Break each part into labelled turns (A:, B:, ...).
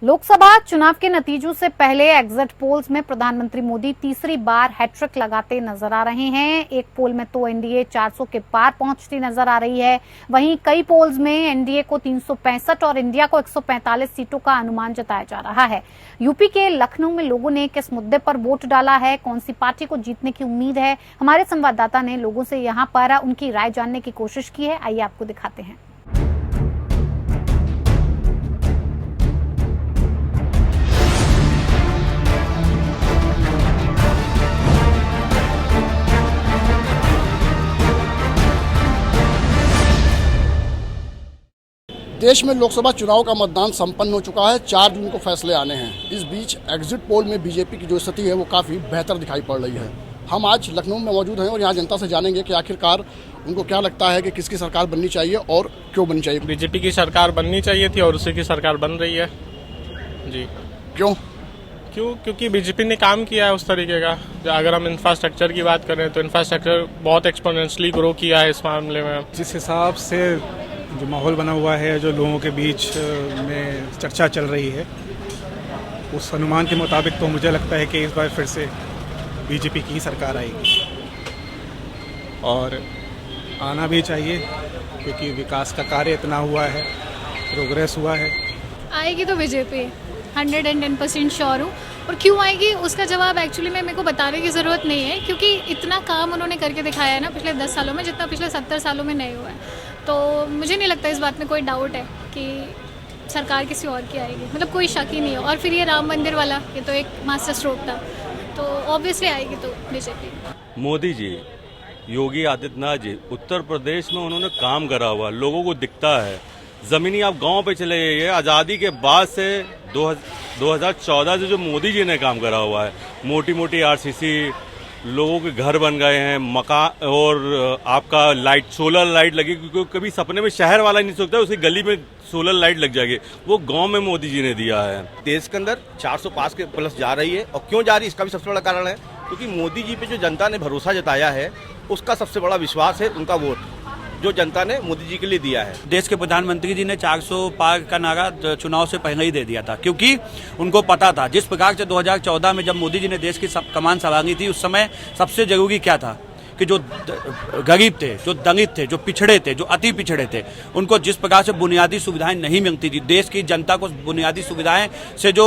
A: लोकसभा चुनाव के नतीजों से पहले एग्जिट पोल्स में प्रधानमंत्री मोदी तीसरी बार हैट्रिक लगाते नजर आ रहे हैं। एक पोल में तो एनडीए 400 के पार पहुंचती नजर आ रही है। वहीं कई पोल्स में एनडीए को 365 और इंडिया को 145 सीटों का अनुमान जताया जा रहा है। यूपी के लखनऊ में लोगों ने किस मुद्दे पर वोट डाला है, कौन सी पार्टी को जीतने की उम्मीद है, हमारे संवाददाता ने लोगों से यहां पर उनकी राय जानने की कोशिश की है। आइए आपको दिखाते हैं।
B: देश में लोकसभा चुनाव का मतदान संपन्न हो चुका है। 4 जून को फैसले आने हैं। इस बीच एग्जिट पोल में बीजेपी की जो स्थिति है वो काफ़ी बेहतर दिखाई पड़ रही है। हम आज लखनऊ में मौजूद हैं और यहाँ जनता से जानेंगे कि आखिरकार उनको क्या लगता है कि किसकी सरकार बननी चाहिए और क्यों बननी चाहिए।
C: बीजेपी की सरकार बननी चाहिए थी और उसी की सरकार बन रही है जी। क्योंकि बीजेपी ने काम किया है उस तरीके का। अगर हम इंफ्रास्ट्रक्चर की बात करें तो इंफ्रास्ट्रक्चर बहुत एक्सपोनेंशियली ग्रो किया है इस मामले में।
D: जिस हिसाब से जो माहौल बना हुआ है, जो लोगों के बीच में चर्चा चल रही है, उस अनुमान के मुताबिक तो मुझे लगता है कि इस बार फिर से बीजेपी की ही सरकार आएगी और आना भी चाहिए क्योंकि विकास का कार्य इतना हुआ है, प्रोग्रेस हुआ है।
E: आएगी तो बीजेपी 110% श्योर हूँ। और क्यों आएगी उसका जवाब एक्चुअली में मेरे को बताने की ज़रूरत नहीं है, क्योंकि इतना काम उन्होंने करके दिखाया है ना पिछले 10 सालों में, जितना पिछले 70 सालों में नहीं हुआ है। तो मुझे नहीं लगता इस बात में कोई डाउट है कि सरकार किसी और की आएगी, मतलब कोई शक ही नहीं हो। और फिर ये राम मंदिर वाला, ये तो एक मास्टर स्ट्रोक था, तो ऑब्वियसली आएगी तो बीजेपी।
F: मोदी जी, योगी आदित्यनाथ जी, उत्तर प्रदेश में उन्होंने काम करा हुआ, लोगों को दिखता है। जमीनी आप गांव पे चले जाइए, आज़ादी के बाद से 2014 से जो मोदी जी ने काम करा हुआ है, मोटी मोटी आरसीसी, लोगों के घर बन गए हैं, मकान, और आपका लाइट, सोलर लाइट लगी, क्योंकि कभी सपने में शहर वाला नहीं सोचता उसकी गली में सोलर लाइट लग जाएगी, वो गांव में मोदी जी ने दिया है।
G: देश के अंदर 400 पास के प्लस जा रही है। और क्यों जा रही है इसका भी सबसे बड़ा कारण है क्योंकि मोदी जी पे जो जनता ने भरोसा जताया है, उसका सबसे बड़ा विश्वास है उनका वोट जो जनता ने मोदी जी के लिए दिया है।
H: देश के प्रधानमंत्री जी ने 400 पार का नारा चुनाव से पहले ही दे दिया था, क्योंकि उनको पता था जिस प्रकार से 2014 में जब मोदी जी ने देश की कमान संभाली थी, उस समय सबसे जरूरी क्या था कि जो गरीब थे, जो दलित थे, जो पिछड़े थे, जो अति पिछड़े थे, उनको जिस प्रकार से बुनियादी सुविधाएं नहीं मिलती थी, देश की जनता को बुनियादी सुविधाएं से जो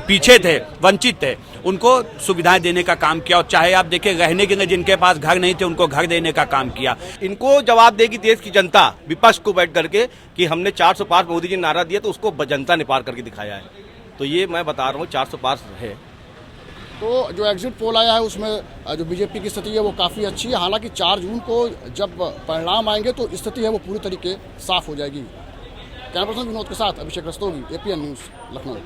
H: पीछे थे, वंचित थे, उनको सुविधाएं देने का काम किया। और चाहे आप देखिए, रहने के लिए जिनके पास घर नहीं थे उनको घर देने का काम किया।
G: इनको जवाब देगी देश की जनता, विपक्ष को बैठ करके कि हमने 400 पार मोदी जी ने नारा दिया तो उसको जनता ने पार करके दिखाया है। तो ये मैं बता रहा हूँ 400 पार है।
B: तो जो एग्जिट पोल आया है उसमें जो बीजेपी की स्थिति है वो काफ़ी अच्छी है। हालांकि 4 जून को जब परिणाम आएंगे तो स्थिति है वो पूरी तरीके साफ हो जाएगी। कैमरा पर्सन विनोद के साथ अभिषेक रस्तोगी, एपीएन न्यूज़, लखनऊ।